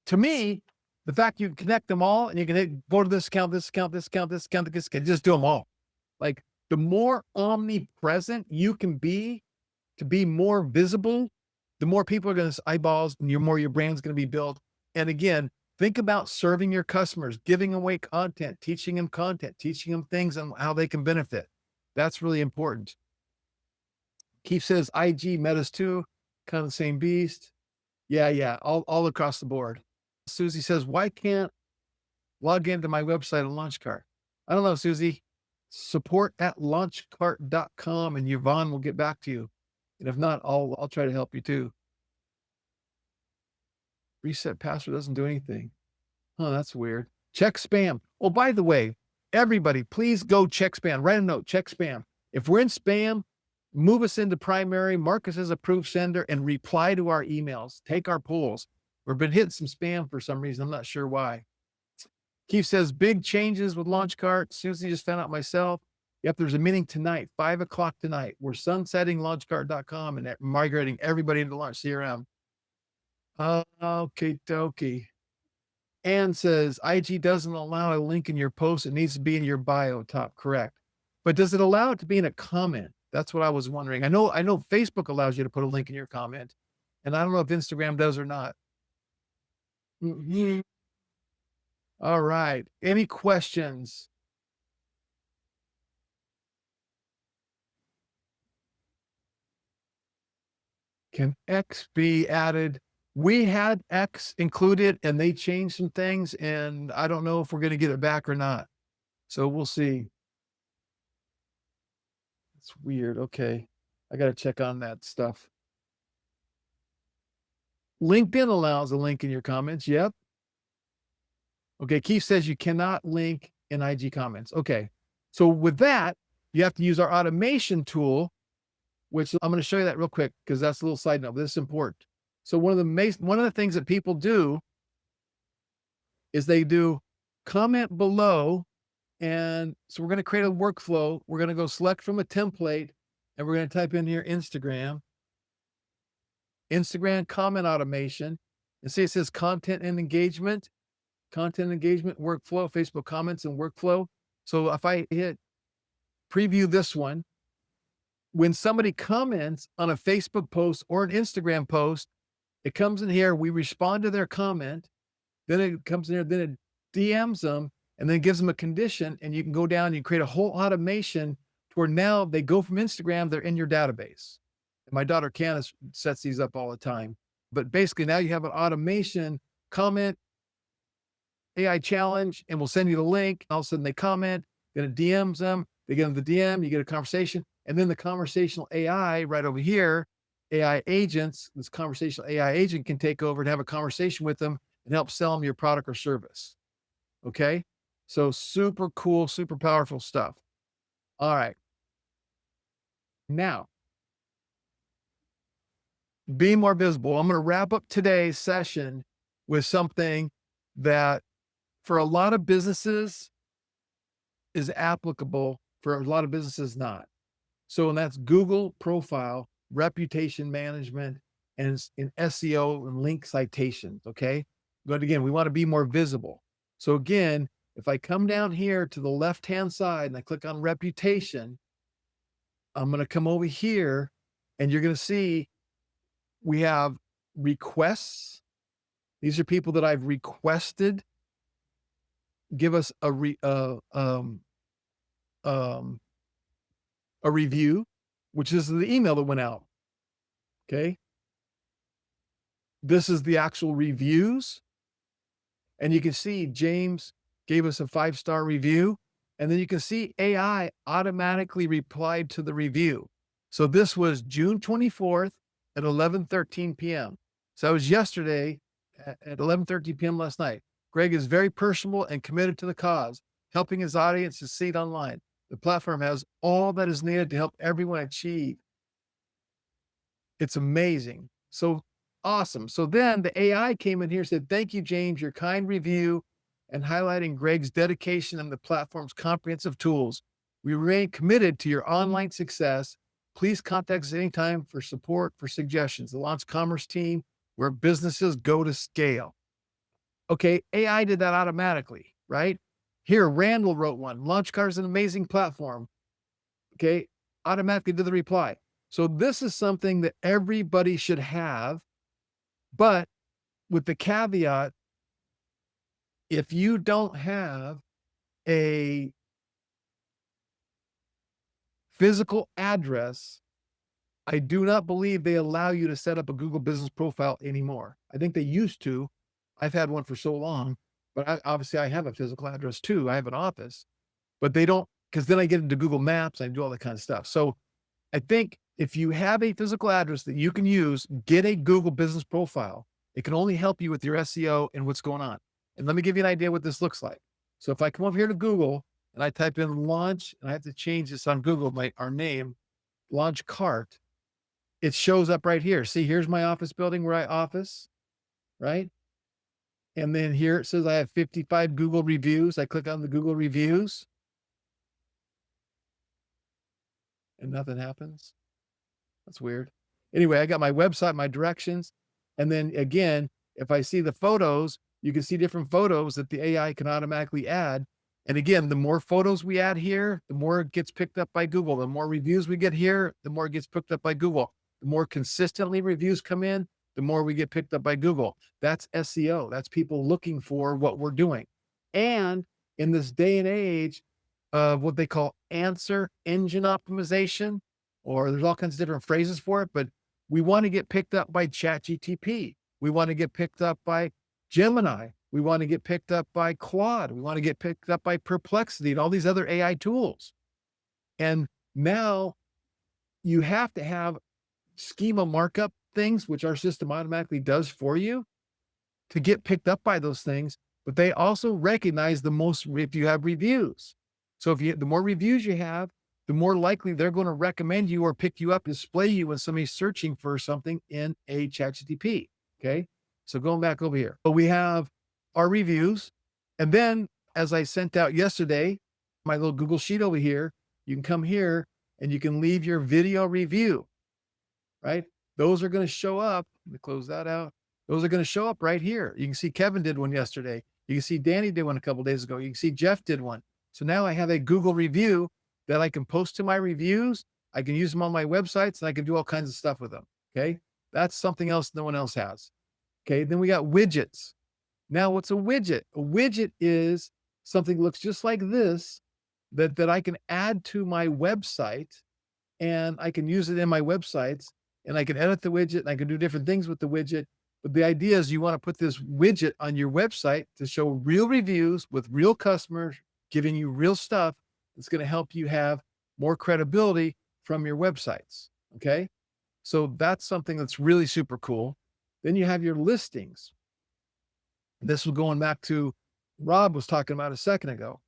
To me, the fact you can connect them all and you can go to this account, this account, this account, this account, this account, just do them all. Like the more omnipresent you can be to be more visible, the more people are going to eyeballs and the more your brand's going to be built. And again, Think about serving your customers, giving away content, teaching them things and how they can benefit. That's really important. Keith says IG, Metas too, kind of the same beast. Yeah, yeah, all across the board. Susie says, why can't log into my website on Launchcart? I don't know, Susie. Support at launchcart.com and Yvonne will get back to you. And if not, I'll try to help you too. Reset password doesn't do anything. Oh, that's weird. Check spam. Oh, by the way, everybody, please go check spam. Write a note, check spam. If we're in spam, move us into primary, mark us as approved sender, and reply to our emails. Take our polls. We've been hitting some spam for some reason. I'm not sure why. Keith says, big changes with Launchcart. Susie just found out myself. Yep, there's a meeting tonight, 5 o'clock tonight. We're sunsetting launchcart.com and migrating everybody into Launch CRM. Okay, dokie. Ann says, IG doesn't allow a link in your post. It needs to be in your bio, top correct. But does it allow it to be in a comment? That's what I was wondering. I know Facebook allows you to put a link in your comment, and I don't know if Instagram does or not. Mhm. All right. Any questions? Can X be added? We had X included and they changed some things, and I don't know if we're going to get it back or not. So we'll see. It's weird. Okay. I got to check on that stuff. LinkedIn allows a link in your comments. Yep. Okay. Keith says you cannot link in IG comments. Okay. So with that, you have to use our automation tool, which I'm going to show you that real quick because that's a little side note, but this is important. So one of the things that people do is they do comment below. And so we're going to create a workflow. We're going to go select from a template and we're going to type in here Instagram comment automation. And see, it says content and engagement workflow, Facebook comments and workflow. So if I hit preview this one, when somebody comments on a Facebook post or an Instagram post, it comes in here, we respond to their comment, then it comes in here, then it DMs them, and then gives them a condition, and you can go down and you create a whole automation to where now they go from Instagram, they're in your database. And my daughter Candace sets these up all the time. But basically now you have an automation comment AI challenge, and we'll send you the link. All of a sudden they comment, then it DMs them, they get them the DM, you get a conversation, and then the conversational AI right over here, AI agents, this conversational AI agent can take over and have a conversation with them and help sell them your product or service. Okay. So super cool, super powerful stuff. All right. Now, be more visible. I'm going to wrap up today's session with something that for a lot of businesses is applicable, for a lot of businesses not. So, and that's Google profile, reputation management, and in SEO and link citations. Okay. But again, we want to be more visible. So again, if I come down here to the left-hand side and I click on reputation, I'm going to come over here and you're going to see we have requests. These are people that I've requested give us a review, which is the email that went out. Okay. This is the actual reviews. And you can see James gave us a 5-star review. And then you can see AI automatically replied to the review. So this was June 24th at 11:13 p.m. So that was yesterday at 11:13 p.m. last night. Greg is very personable and committed to the cause, helping his audience succeed online. The platform has all that is needed to help everyone achieve. It's amazing. So awesome. So then the AI came in here and said, thank you, James, your kind review and highlighting Greg's dedication and the platform's comprehensive tools. We remain committed to your online success. Please contact us anytime for support, for suggestions. The Launch Commerce team, where businesses go to scale. Okay, AI did that automatically, right? Here, Randall wrote one. Launchcart is an amazing platform. Okay, automatically did the reply. So this is something that everybody should have, but with the caveat If you don't have a physical address, I do not believe they allow you to set up a Google Business Profile anymore. I think they used to. I've had one for so long, but obviously I have a physical address too. I have an office, but they don't, because then I get into Google Maps, I do all that kind of stuff. So I think if you have a physical address that you can use, get a Google Business Profile. It can only help you with your SEO and what's going on. And let me give you an idea what this looks like. So if I come over here to Google and I type in launch, and I have to change this on Google, our name, launch cart, it shows up right here. See, here's my office building where I office, right? And then here it says I have 55 Google reviews. I click on the Google reviews and nothing happens. That's weird. Anyway, I got my website, my directions. And then again, if I see the photos, you can see different photos that the AI can automatically add. And again, the more photos we add here, the more it gets picked up by Google. The more reviews we get here, the more it gets picked up by Google. The more consistently reviews come in, the more we get picked up by Google. That's SEO. That's people looking for what we're doing. And in this day and age of what they call answer engine optimization, or there's all kinds of different phrases for it, but we want to get picked up by ChatGTP. We want to get picked up by Gemini. We want to get picked up by Claude. We want to get picked up by Perplexity and all these other AI tools. And now you have to have schema markup things, which our system automatically does for you to get picked up by those things. But they also recognize the most if you have reviews. So if you the more reviews you have, the more likely they're going to recommend you or pick you up, display you when somebody's searching for something in a ChatGPT. Okay. So going back over here, but we have our reviews. And then as I sent out yesterday, my little Google Sheet over here, you can come here and you can leave your video review, right? Those are going to show up. Let me close that out. Those are going to show up right here. You can see Kevin did one yesterday. You can see Danny did one a couple days ago. You can see Jeff did one. So now I have a Google review that I can post to my reviews. I can use them on my websites and I can do all kinds of stuff with them. Okay. That's something else no one else has. Okay. Then we got widgets. Now what's a widget? A widget is something that looks just like this that I can add to my website and I can use it in my websites and I can edit the widget and I can do different things with the widget. But the idea is you want to put this widget on your website to show real reviews with real customers giving you real stuff that's going to help you have more credibility from your websites. Okay. So that's something that's really super cool. Then you have your listings. This was going back to Rob was talking about a second ago.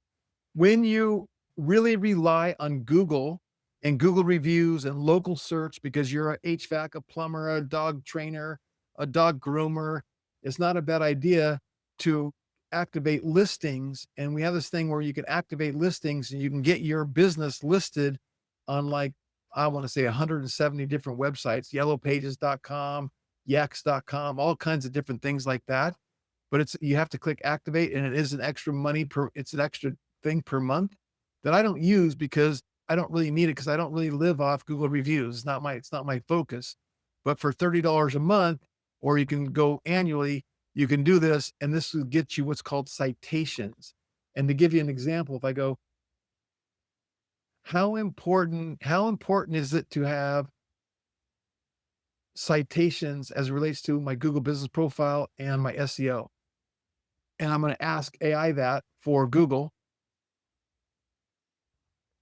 When you really rely on Google and Google reviews and local search because you're a HVAC, a plumber, a dog trainer, a dog groomer, it's not a bad idea to activate listings. And we have this thing where you can activate listings and you can get your business listed on like, I want to say 170 different websites, yellowpages.com, yaks.com, all kinds of different things like that. But you have to click activate and it is an extra money it's an extra thing per month that I don't use because I don't really need it because I don't really live off Google reviews. It's not my focus. But for $30 a month, or you can go annually, you can do this, and this will get you what's called citations. And to give you an example, if I go, how important is it to have citations as it relates to my Google business profile and my SEO? And I'm going to ask AI that for Google.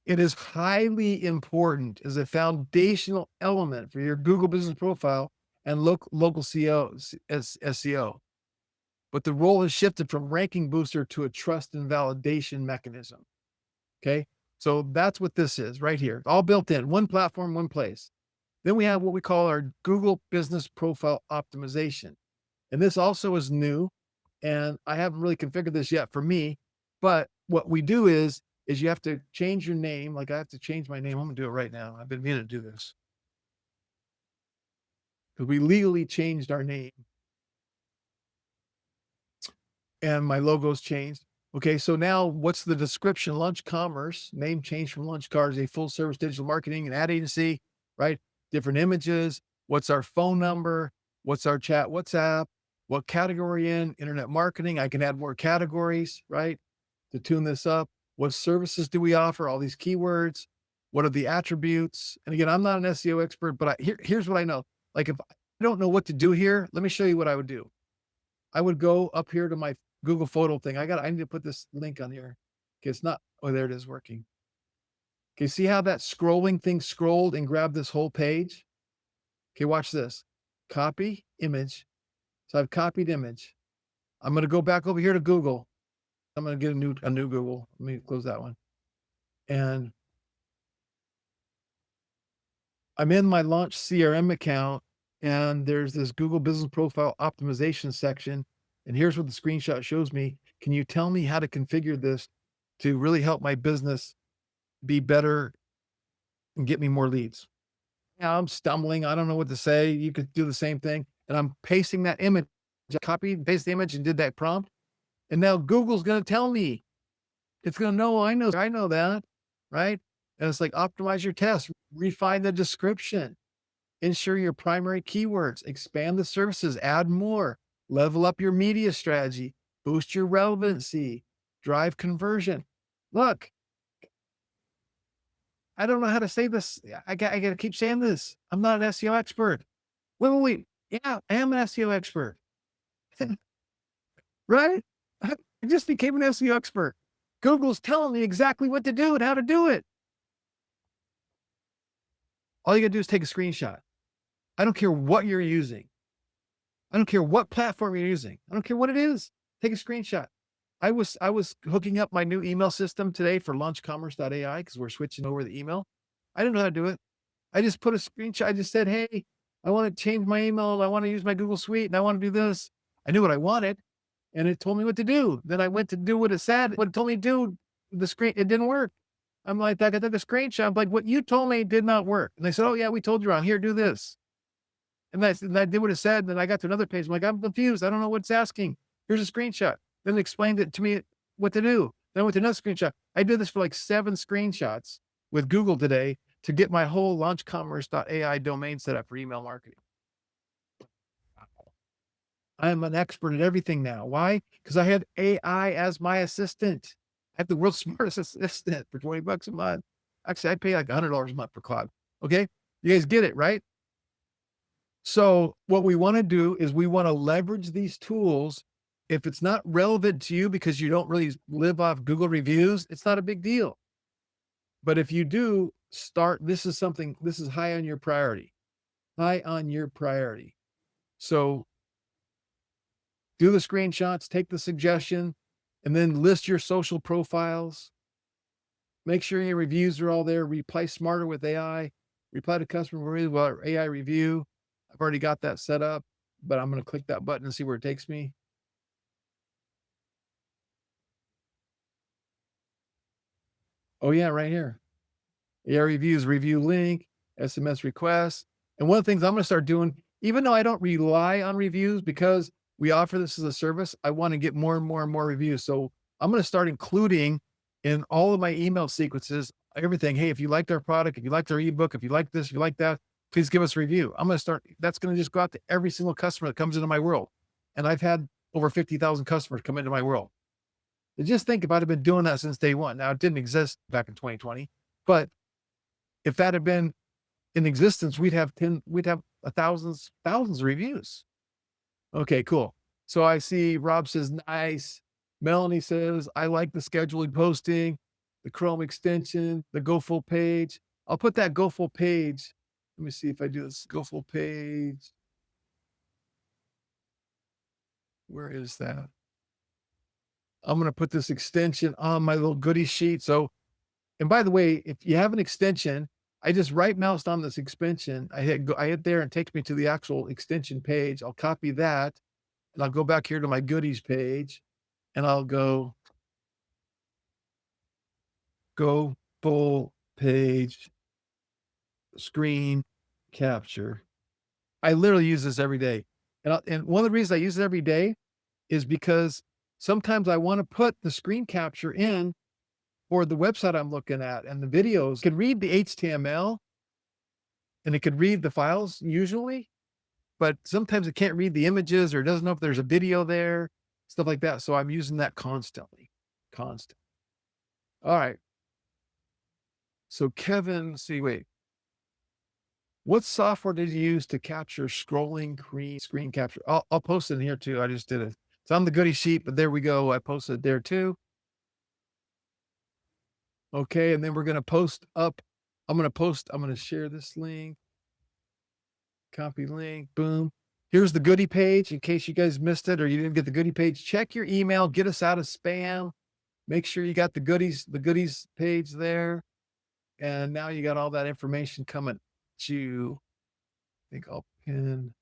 It is highly important as a foundational element for your Google business profile and local SEO. But the role has shifted from ranking booster to a trust and validation mechanism. Okay. So that's what this is right here. All built in, one platform, one place. Then we have what we call our Google business profile optimization. And this also is new. And I haven't really configured this yet for me, but what we do is you have to change your name. Like I have to change my name. I'm going to do it right now. I've been meaning to do this because we legally changed our name and my logo's changed. Okay. So now what's the description? Lunch Commerce, name changed from Lunch Cars, a full service digital marketing and ad agency, right? Different images. What's our phone number? What's our chat WhatsApp? what category in internet marketing. I can add more categories, right? To tune this up. What services do we offer? All these keywords. What are the attributes? And again, I'm not an SEO expert, but here's what I know. Like if I don't know what to do here, let me show you what I would do. I would go up here to my Google photo thing. I need to put this link on here. Okay, it's not, oh, there it is working. Okay, see how that scrolling thing scrolled and grabbed this whole page? Okay, watch this. Copy image. So I've copied image. I'm going to go back over here to Google. I'm going to get a new Google. Let me close that one. And I'm in my Launch CRM account, and there's this Google Business Profile Optimization section. And here's what the screenshot shows me. Can you tell me how to configure this to really help my business be better and get me more leads? Yeah, I'm stumbling. I don't know what to say. You could do the same thing. And I'm pasting that image. I copied and pasted the image and did that prompt. And now Google's going to tell me. It's going to know, I know that, right? And it's like optimize your test, refine the description, ensure your primary keywords, expand the services, add more, level up your media strategy, boost your relevancy, drive conversion. Look, I don't know how to say this. I got to keep saying this. I'm not an SEO expert. Wait. Yeah, I am an SEO expert. Right? I just became an SEO expert. Google's telling me exactly what to do and how to do it. All you gotta do is take a screenshot. I don't care what you're using. I don't care what platform you're using. I don't care what it is. Take a screenshot. I was hooking up my new email system today for launchcommerce.ai because we're switching over the email. I didn't know how to do it. I just put a screenshot. I just said, hey, I want to change my email. I want to use my Google Suite and I want to do this. I knew what I wanted and it told me what to do. Then I went to do what it said, what it told me to do. The screen, it didn't work. I'm like, I took a screenshot. I'm like, what you told me did not work. And they said, oh yeah, we told you wrong. Here, do this. And I did what it said. And then I got to another page. I'm like, I'm confused. I don't know what it's asking. Here's a screenshot. Then it explained it to me what to do. Then I went to another screenshot. I did this for like 7 screenshots with Google today to get my whole launchcommerce.ai domain set up for email marketing. I'm an expert at everything now. Why? Because I had AI as my assistant. I have the world's smartest assistant for $20 a month. Actually, I pay like $100 a month for Claude. Okay. You guys get it, right? So what we want to do is we want to leverage these tools. If it's not relevant to you because you don't really live off Google reviews, it's not a big deal. But if you do this is high on your priority, So do the screenshots, take the suggestion, and then list your social profiles. Make sure your reviews are all there. Reply smarter with AI. Reply to customer review with AI review. I've already got that set up, but I'm going to click that button and see where it takes me. Oh yeah, right here. AI reviews, review link, SMS requests. And one of the things I'm going to start doing, even though I don't rely on reviews because we offer this as a service, I want to get more and more and more reviews. So I'm going to start including in all of my email sequences, everything. Hey, if you liked our product, if you liked our ebook, if you like this, if you like that, please give us a review. I'm going to start, that's going to just go out to every single customer that comes into my world. And I've had over 50,000 customers come into my world. And just think if I'd have been doing that since day one. Now it didn't exist back in 2020, but if that had been in existence, we'd have thousands of reviews. Okay, cool. So I see Rob says, nice. Melanie says, I like the scheduling posting, the Chrome extension, the go full page. I'll put that go full page. Let me see if I do this go full page. Where is that? I'm going to put this extension on my little goodie sheet. So, and by the way, if you have an extension, I just right moused on this extension. I hit there and it takes me to the actual extension page. I'll copy that and I'll go back here to my goodies page and I'll go full page screen capture. I literally use this every day. And one of the reasons I use it every day is because sometimes I want to put the screen capture in for the website I'm looking at and the videos. It could read the HTML and it could read the files usually, but sometimes it can't read the images or doesn't know if there's a video there, stuff like that. So I'm using that constantly. Constant. All right. So Kevin, see, wait, what software did you use to capture scrolling screen capture? I'll post it in here too. I just did it. It's on the goodie sheet, but there we go. I posted it there too. Okay. And then we're going to post up. I'm going to share this link, copy link, boom. Here's the goodie page in case you guys missed it or you didn't get the goodie page. Check your email, get us out of spam. Make sure you got the goodies page there. And now you got all that information coming to you. I think I'll pin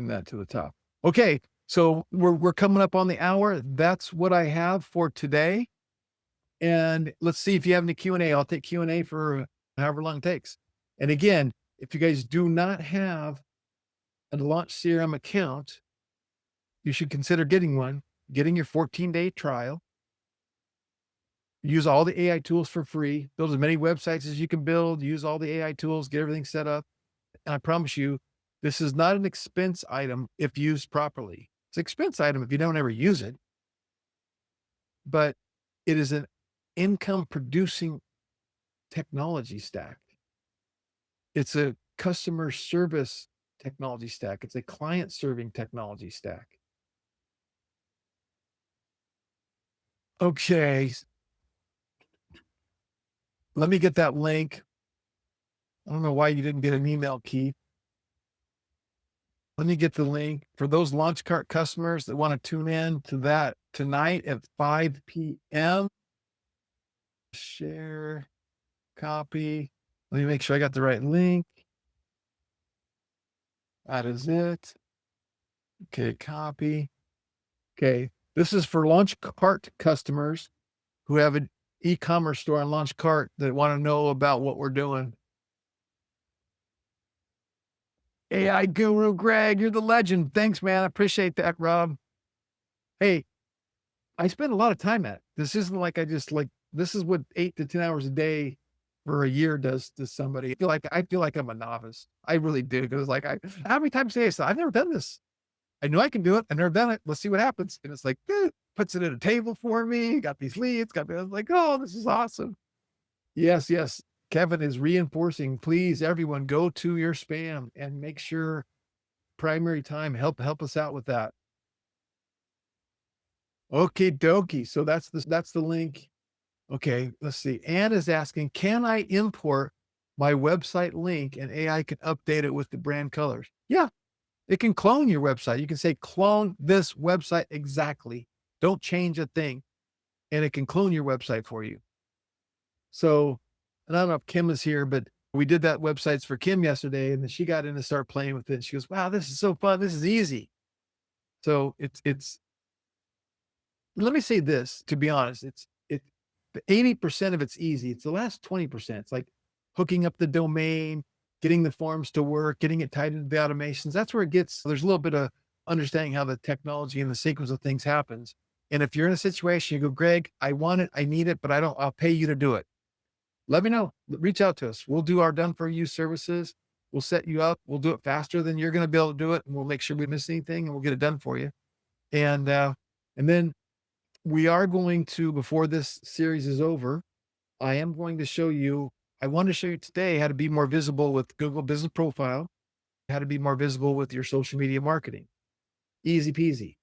that to the top. Okay. So we're coming up on the hour. That's what I have for today. And let's see if you have any Q&A. I'll take Q&A for however long it takes. And again, if you guys do not have a Launch CRM account, you should consider getting one, getting your 14-day trial. Use all the AI tools for free, build as many websites as you can build, use all the AI tools, get everything set up. And I promise you, this is not an expense item if used properly. It's an expense item if you don't ever use it, but it is an income producing technology stack. It's a customer service technology stack. It's a client serving technology stack. Okay. Let me get that link. I don't know why you didn't get an email, Keith. Let me get the link for those launch cart customers that want to tune in to that tonight at 5 p.m. Share, copy. Let me make sure I got the right link. That is it. Okay, copy. Okay, this is for launch cart customers who have an e-commerce store on launch cart that want to know about what we're doing. AI guru Greg, you're the legend. Thanks, man. I appreciate that, Rob. Hey, I spend a lot of time at it. This isn't like this is what 8 to 10 hours a day for a year does to somebody. I feel like I'm a novice. I really do. Cause how many times say I've never done this. I know I can do it. I've never done it. Let's see what happens. And it's like, puts it at a table for me. Got these leads. I'm like, oh, this is awesome. Yes, yes. Kevin is reinforcing. Please, everyone, go to your spam and make sure primary time help us out with that. Okay, dokie. So that's the link. Okay, let's see. Anne is asking, can I import my website link and AI can update it with the brand colors? Yeah, it can clone your website. You can say, clone this website exactly. Don't change a thing. And it can clone your website for you. So, and I don't know if Kim is here, but we did that websites for Kim yesterday, and then she got in and started playing with it. And she goes, wow, this is so fun. This is easy. So let me say this, to be honest, it's 80% of it's easy. It's the last 20%. It's like hooking up the domain, getting the forms to work, getting it tied into the automations. That's where there's a little bit of understanding how the technology and the sequence of things happens. And if you're in a situation, you go, Greg, I want it, I need it, but I'll pay you to do it. Let me know. Reach out to us. We'll do our done for you services. We'll set you up. We'll do it faster than you're going to be able to do it. And we'll make sure we miss anything and we'll get it done for you. And then we are going to, before this series is over, I am going to show you, I want to show you today how to be more visible with Google Business Profile, how to be more visible with your social media marketing. Easy peasy.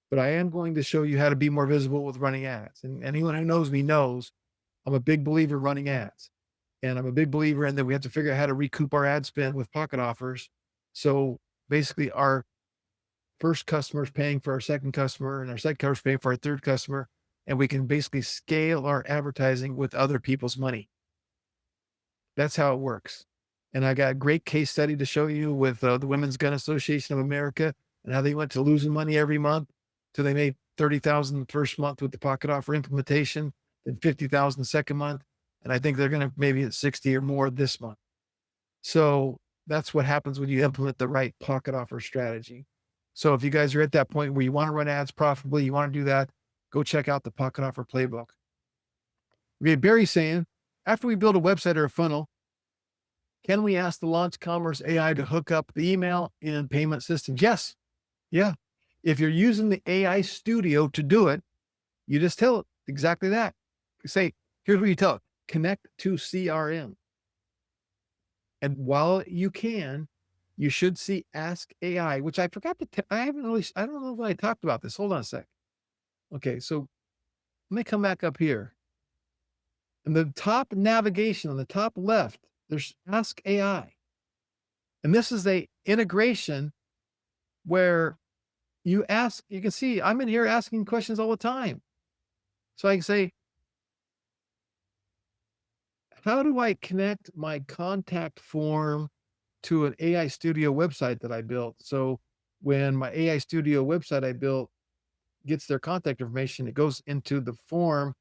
But I am going to show you how to be more visible with running ads. And anyone who knows me knows I'm a big believer in running ads. And I'm a big believer in that we have to figure out how to recoup our ad spend with pocket offers. So basically our first customer is paying for our second customer and our second customer is paying for our third customer. And we can basically scale our advertising with other people's money. That's how it works. And I got a great case study to show you with the Women's Gun Association of America and how they went to losing money every month till they made $30,000 the first month with the pocket offer implementation, then $50,000 the second month. And I think they're going to maybe hit 60 or more this month. So that's what happens when you implement the right pocket offer strategy. So if you guys are at that point where you want to run ads profitably, you want to do that, go check out the pocket offer playbook. We had Barry saying, after we build a website or a funnel, Can we ask the launch commerce AI to hook up the email and payment systems? Yes. Yeah. If you're using the AI studio to do it, you just tell it exactly that. Say, here's what you tell it: connect to CRM. And while you can, you should see Ask AI, which I forgot to I haven't really, I don't know if I talked about this. Hold on a sec. Okay. So let me come back up here. In the top navigation on the top left, there's Ask AI. And this is a integration where you can see I'm in here asking questions all the time. So I can say, how do I connect my contact form to an AI Studio website that I built? So when my AI Studio website I built gets their contact information, it goes into the form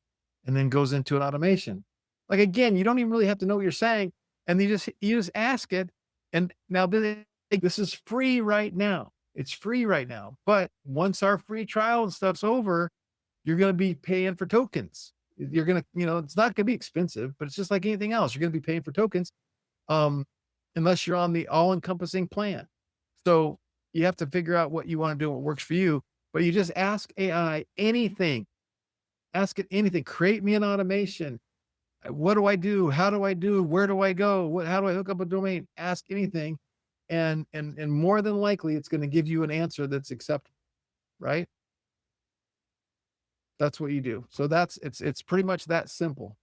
and then goes into an automation. Like again, you don't even really have to know what you're saying. And you just ask it. And now this is free right now. It's free right now. But once our free trial and stuff's over, you're going to be paying for tokens. You're going to, it's not going to be expensive, but it's just like anything else. You're going to be paying for tokens, um, unless you're on the all encompassing plan. So you have to figure out what you want to do, what works for you. But you just ask AI anything, ask it anything, create me an automation. What do I do? How do I do? Where do I go? How do I hook up a domain? Ask anything. And more than likely it's going to give you an answer that's acceptable, right? That's what you do. So it's pretty much that simple.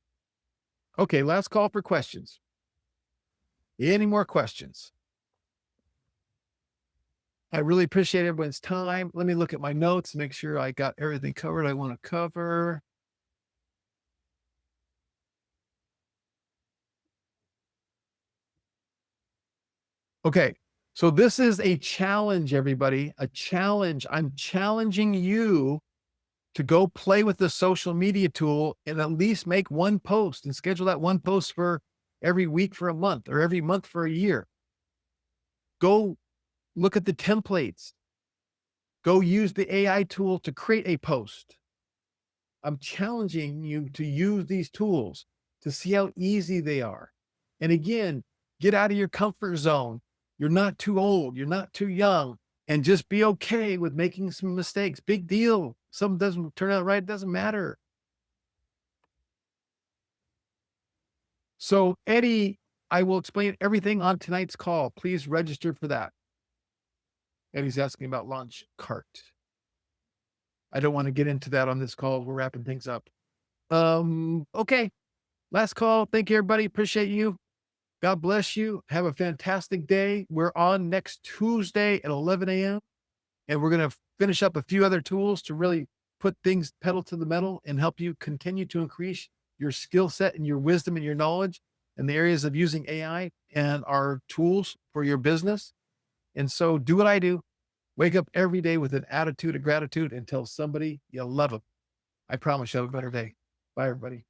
Okay, last call for questions. Any more questions? I really appreciate everyone's time. Let me look at my notes, make sure I got everything covered I want to cover. Okay. So this is a challenge, everybody. A challenge. I'm challenging you to go play with the social media tool and at least make one post and schedule that one post for every week for a month or every month for a year. Go look at the templates. Go use the AI tool to create a post. I'm challenging you to use these tools to see how easy they are. And again, get out of your comfort zone. You're not too old, you're not too young, and just be okay with making some mistakes. Big deal. Something doesn't turn out right, doesn't matter. So, Eddie, I will explain everything on tonight's call. Please register for that. Eddie's asking about launch cart. I don't want to get into that on this call. We're wrapping things up. Okay. Last call. Thank you, everybody. Appreciate you. God bless you. Have a fantastic day. We're on next Tuesday at 11 a.m. And we're going to finish up a few other tools to really put things pedal to the metal and help you continue to increase your skill set and your wisdom and your knowledge in the areas of using AI and our tools for your business. And so do what I do. Wake up every day with an attitude of gratitude and tell somebody you love them. I promise you'll have a better day. Bye, everybody.